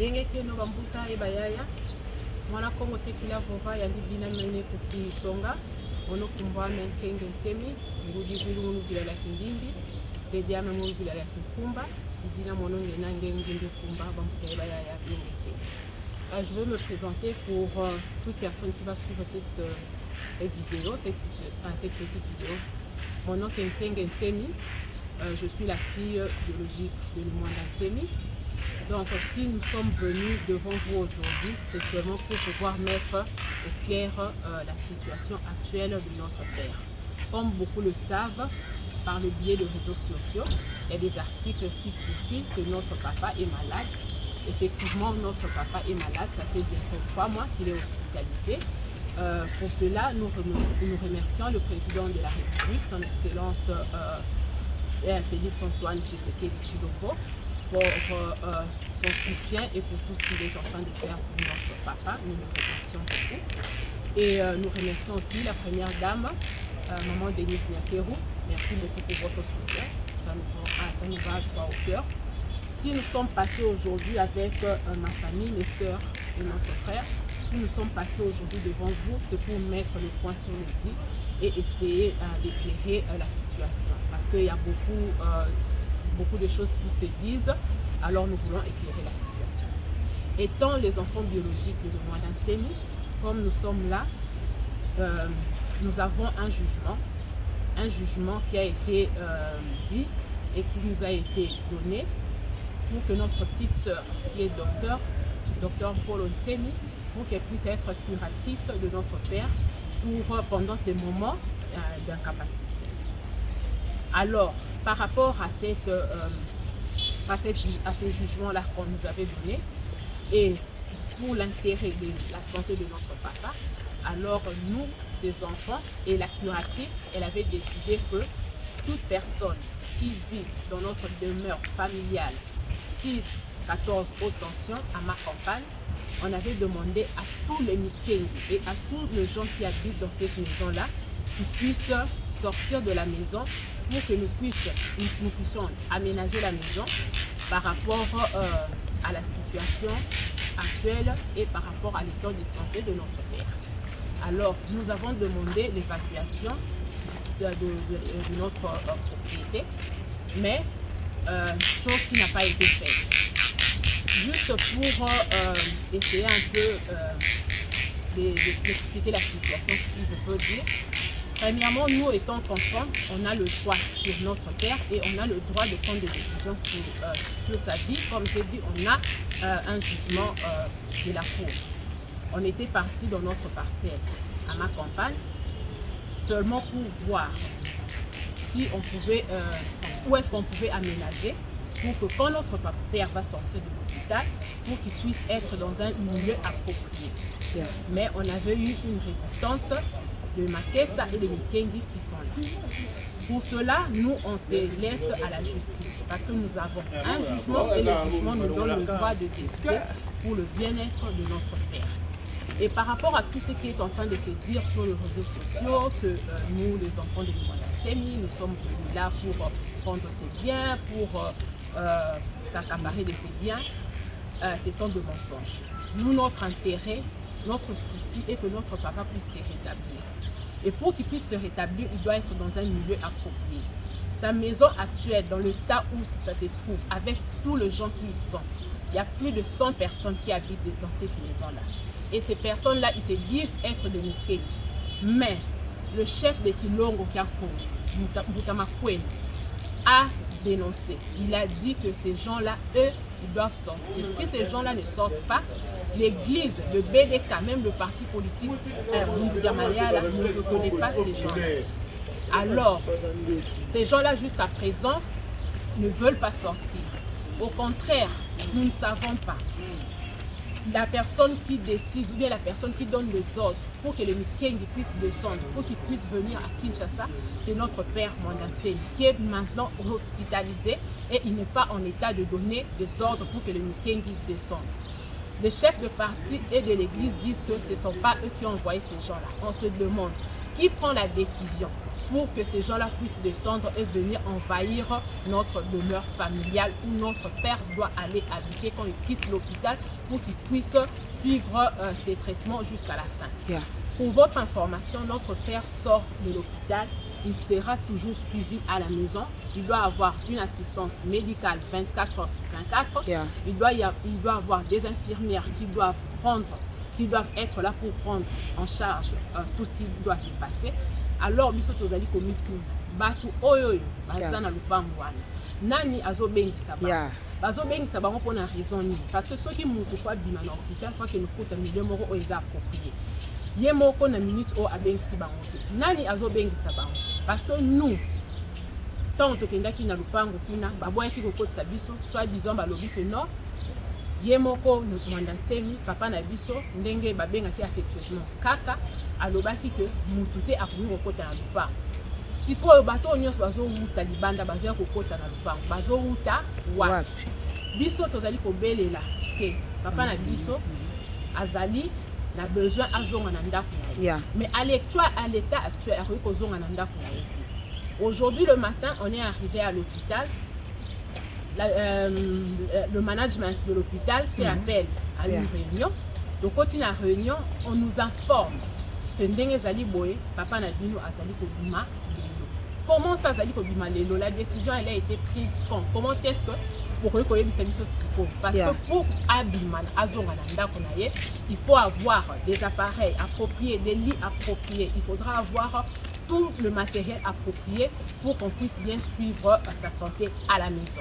Engeke no bambuta ebayaya mwana kongo tekila vova yandi bina mene kuki songa ono kumbwa menkenge nsemi ngudi vilungu bila la kindimbi sedia memu bila la kikumba dina mono ngena ngenge kumba bambuta ebayaya engeke. Je veux me présenter pour toute personne qui va suivre cette vidéo, cette petite vidéo. Mon nom c'est Nkenge Nsemi. Je suis la fille biologique de Lumwanda Nsemi. Donc si nous sommes venus devant vous aujourd'hui, c'est seulement pour pouvoir mettre au clair la situation actuelle de notre père. Comme beaucoup le savent, par le biais de réseaux sociaux, il y a des articles qui circulent que notre papa est malade. Effectivement, notre papa est malade, ça fait bientôt 3 mois qu'il est hospitalisé. Pour cela, nous remercions le président de la République, son Excellence Félix Antoine Tshisekedi Tshilombo, pour son soutien et pour tout ce qu'il est en train de faire pour notre papa. Nous le remercions beaucoup. Et nous remercions aussi la première dame, maman Denise Nyakeru. Merci beaucoup pour votre soutien, ça nous va droit au cœur. Si nous sommes passés aujourd'hui avec ma famille, mes sœurs et notre frère, si nous sommes passés aujourd'hui devant vous, c'est pour mettre le point sur le i et essayer d'éclairer la situation. Parce qu'il y a beaucoup de choses qui se disent, alors nous voulons éclairer la situation. Étant les enfants biologiques de Lumwanda Nsemi, comme nous sommes là, nous avons un jugement qui a été dit et qui nous a été donné pour que notre petite sœur, qui est docteur Paul Nsemi, pour qu'elle puisse être curatrice de notre père pendant ces moments d'incapacité. Alors, par rapport à ces jugements-là qu'on nous avait donnés, et pour l'intérêt de la santé de notre papa, alors nous, ses enfants, et la curatrice, elle avait décidé que toute personne qui vit dans notre demeure familiale 6-14 haute tension à ma campagne, on avait demandé à tous les Mikengi et à tous les gens qui habitent dans cette maison-là qu'ils puissent sortir de la maison pour que nous puissions aménager la maison par rapport à la situation actuelle et par rapport à l'état de santé de notre père. Alors, nous avons demandé l'évacuation de notre propriété, mais chose qui n'a pas été faite. Juste pour essayer un peu d'expliquer la situation, si je peux dire. Premièrement, nous étant enfants, on a le droit sur notre père et on a le droit de prendre des décisions sur sa vie. Comme j'ai dit, on a un jugement de la cour. On était parti dans notre parcelle à ma campagne seulement pour voir si on pouvait, où est-ce qu'on pouvait aménager pour que quand notre père va sortir de l'hôpital, pour qu'il puisse être dans un milieu approprié. Mais on avait eu une résistance de Makessa et de Mikengi qui sont là. Pour cela, nous, on se laisse à la justice parce que nous avons un jugement et le jugement nous donne le droit de décider pour le bien-être de notre père. Et par rapport à tout ce qui est en train de se dire sur les réseaux sociaux, que nous, les enfants de Lumwanda Nsemi, nous sommes venus là pour prendre ses biens, pour s'accaparer de ses biens, ce sont de mensonges. Nous, notre intérêt, notre souci est que notre papa puisse se rétablir. Et pour qu'il puisse se rétablir, il doit être dans un milieu approprié. Sa maison actuelle, dans l'état où ça se trouve, avec tous les gens qui y sont, il y a plus de 100 personnes qui habitent dans cette maison-là. Et ces personnes-là, ils se disent être de Mikengi. Mais le chef de Kilongo Kiakongo, Mutamakwene, a dénoncé. Il a dit que ces gens-là, eux, ils doivent sortir. Si ces gens-là ne sortent pas, l'église, le BDK, même le parti politique, Moudamayala, ne reconnaît pas ces gens-là. Alors, ces gens-là, jusqu'à présent, ne veulent pas sortir. Au contraire, nous ne savons pas. La personne qui décide ou bien la personne qui donne les ordres pour que les Mikengi puissent descendre, pour qu'ils puissent venir à Kinshasa, c'est notre père Lumwanda Nsemi qui est maintenant hospitalisé et il n'est pas en état de donner des ordres pour que les Mikengi descendent. Les chefs de parti et de l'église disent que ce ne sont pas eux qui ont envoyé ces gens-là. On se demande qui prend la décision pour que ces gens-là puissent descendre et venir envahir notre demeure familiale où notre père doit aller habiter quand il quitte l'hôpital pour qu'il puisse suivre ses traitements jusqu'à la fin. Pour votre information, notre père sort de l'hôpital, il sera toujours suivi à la maison. Il doit avoir une assistance médicale 24 heures sur 24. Il doit avoir des infirmières qui doivent être là pour prendre en charge tout ce qui doit se passer. Alors, biso tozali komitu batu oyo baza na lupango wana. Nani azobengisa ba? Bazobengisa bango pour une raison nini? Parce que ceux qui mutu fa bima na hôpital fa ke nokota milieu moko oyo eza approprié. Ye moko na minute o abengisi bango te. Nani azobengisa bango? Parce que nous, tant tokendaki na lupango kuna baboyaki kokotisa biso, soit disant balobi que non. Ye moko mwanda nsemi papa na biso ndenge babengaki affectueusement kaka alobaki ke mutu te akoki kokota na lupango. Sikoyo bato nyonso bazowuta libanda bazoya kokota na lupango bazowuta wapi? Biso tozali kobelela ke papa na biso azali na besoin azonga na ndako na ye. Mais à l'état actuel akoki kozonga na ndako na ye. Aujourd'hui le matin on est arrivé à l'hôpital. Le management de l'hôpital fait appel à une réunion. Donc, quand il y a une réunion, on nous informe que Ndenge Zali Boye, papa Nabino Azali Kobima Lelo. Comment ça Zali Kobima Lelo? La décision elle a été prise quand? Comment est-ce que pour que parce que pour Abiman Azongananda Konaye, il faut avoir des appareils appropriés, des lits appropriés. Il faudra avoir tout le matériel approprié pour qu'on puisse bien suivre sa santé à la maison.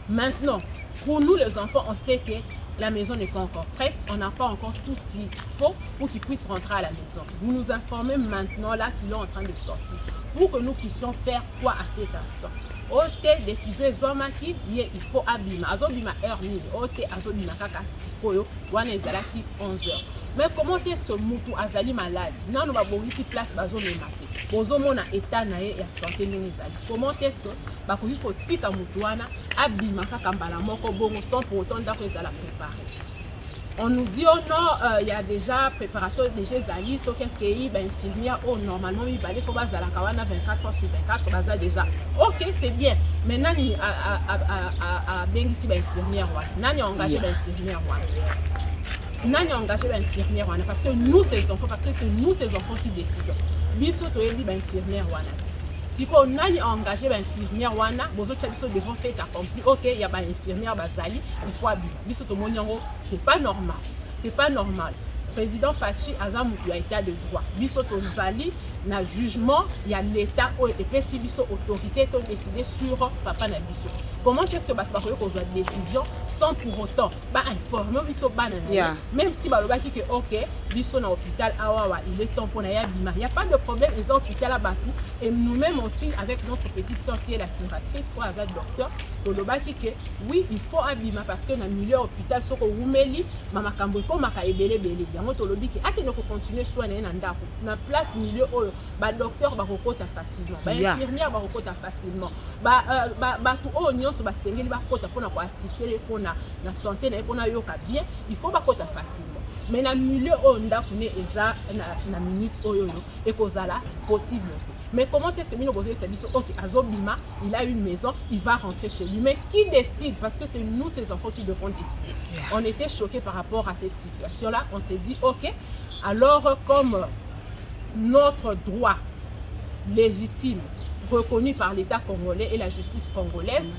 Maintenant, pour nous les enfants, on sait que la maison n'est pas encore prête, on n'a pas encore tout ce qu'il faut pour qu'ils puissent rentrer à la maison. Vous nous informez maintenant là qu'ils sont en train de sortir pour que nous puissions faire quoi à cet instant. Ote décision ezwamaki il faut abima azobima heure nini ote azobima kaka sikoyo wana ezalaki 11h. Mais comment est-ce que mutu azali malade nanu babongisi place bazomema te bozomona état na ye ya santé nini ezali? Comment est-ce que bakoki kotika mutu wana abima kaka mbala moko bongo sans pour autant ndako ezala préparé? On nous dit oh non, il y a déjà préparation déjà zali so quelqu'un ben infirmière oh normalement il va aller faut bazala kawana 24 heures sur 24 baza déjà. OK, c'est bien. Mais nani a bengisi ba infirmière wana? Nani a engagé ba infirmière wana? Nani a engagé ba infirmière wana? Parce que nous ces enfants, parce que c'est nous ces enfants qui décident. Biso to yebi ba infirmière wana. Si on a engagé une infirmière, devant fait accompli. Ok, il y a une infirmière bazali, il faut habiller. C'est pas normal. C'est pas normal. Président Fachi Azam a état de droit. Bisoto Zali na jugement, il y a l'état et puis si biso autorité ont décidé sur papa na biso. Comment est-ce que ba pa ko une décision sans pour autant ba informer biso banana. Même si ba lobaki que OK, biso na hôpital awawa, il est temps pour na ya bima. Il y a pas de problème, ils ont hôpital à Batou et nous-mêmes aussi avec notre petite sœur qui est la curatrice ou Azad docteur, to lobaki que oui, il faut abima parce que na milieu hôpital soko wumeli mama kambo ko maka ebele bele. Tolobi ki ate noko continuer soigner na ndako na place milieu oyo ba docteur ba kokota facilement ba infirmière ba kokota facilement ba tout oyo nyonso ba sengeli ba kota pona ko assister pona na santé na pona yoka bien il faut ba kota facilement mais na milieu oyo ndako ne eza na minute oyo et kozala possible. Mais comment est-ce que nous posons ces biso? Ok, Azobima, il a une maison, il va rentrer chez lui. Mais qui décide? Parce que c'est nous, ces enfants, qui devront décider. On était choqués par rapport à cette situation-là. On s'est dit, ok, alors comme notre droit légitime, reconnu par l'État congolais et la justice congolaise,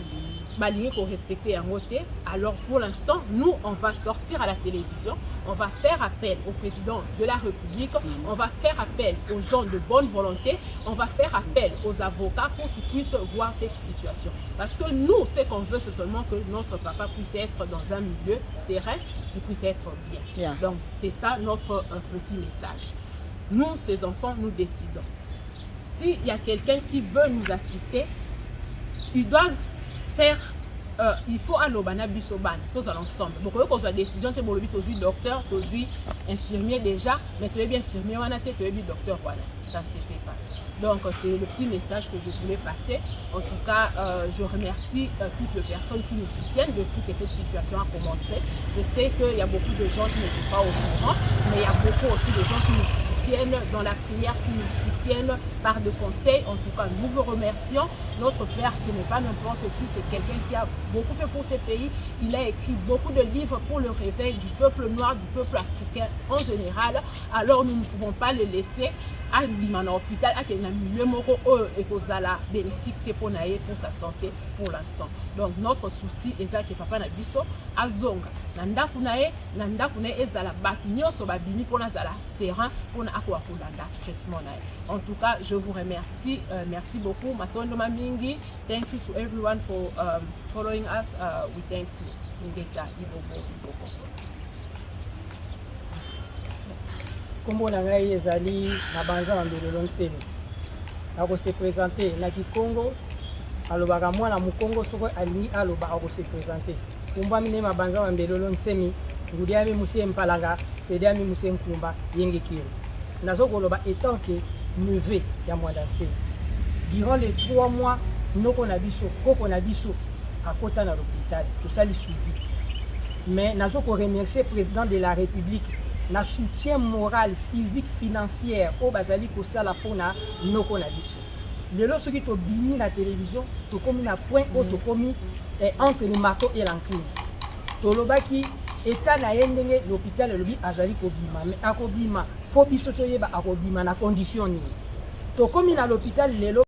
baligné qu'on respectait un côté. Alors pour l'instant, nous, on va sortir à la télévision, on va faire appel au président de la République, on va faire appel aux gens de bonne volonté, on va faire appel aux avocats pour qu'ils puissent voir cette situation. Parce que nous, ce qu'on veut, c'est seulement que notre papa puisse être dans un milieu serein, qu'il puisse être bien. Donc c'est ça notre petit message. Nous, ces enfants, nous décidons. S'il y a quelqu'un qui veut nous assister, il doit faire, il faut aller au banabisoban, tous ensemble. Donc, quand on a décision, tu es docteur, tu es infirmier déjà, mais tu es bien infirmier, tu es bien docteur, voilà. Ça ne se fait pas. Donc, c'est le petit message que je voulais passer. En tout cas, je remercie toutes les personnes qui nous soutiennent depuis que cette situation a commencé. Je sais qu'il y a beaucoup de gens qui n'étaient pas au courant, mais il y a beaucoup aussi de gens qui nous soutiennent soutiennent dans la prière, qui nous soutiennent par des conseils. En tout cas, nous vous remercions. Notre père, ce n'est pas n'importe qui, c'est quelqu'un qui a beaucoup fait pour ce pays. Il a écrit beaucoup de livres pour le réveil du peuple noir, du peuple africain en général. Alors nous ne pouvons pas le laisser à l'hôpital, à un milieu et bénéfique pour sa santé pour l'instant. Donc notre souci est que papa na biso azonga nanda kunae ezala batu nyonso babini pona zala serein pona akwa kulanda traitement nae. En tout cas, je vous remercie. Merci beaucoup. Matondo Mamingi. Thank you to everyone for following us. We thank you. Ngeta Ibobo. Kombo na ngai ezali na banza na Mbelelo Nsemi. Ako se présenter na Kikongo alobaka mwana mukongo soko alingi aloba ako se présenter. Kumba mine mabanza wa Mbelelo Nsemi ngudiami musie mpalanga sediami musie nkumba yenge kiro. Nazoko loba étant que neveu ya mwana Nsemi. Durant les 3 mois noko na biso koko na biso akota na l'hôpital to sali suivi. Mais nazoko remercier président de la République na soutien moral, physique, financier au bazali ko sala pona noko na biso. Lelo soki to bimi na télévision to komi na point o to komi entre le marteau et l'enclume. To lobaki état na yendenge l'hôpital lobi azali ko bima mais akobima fo biso to yeba akobima na condition ni. To komi na l'hôpital lelo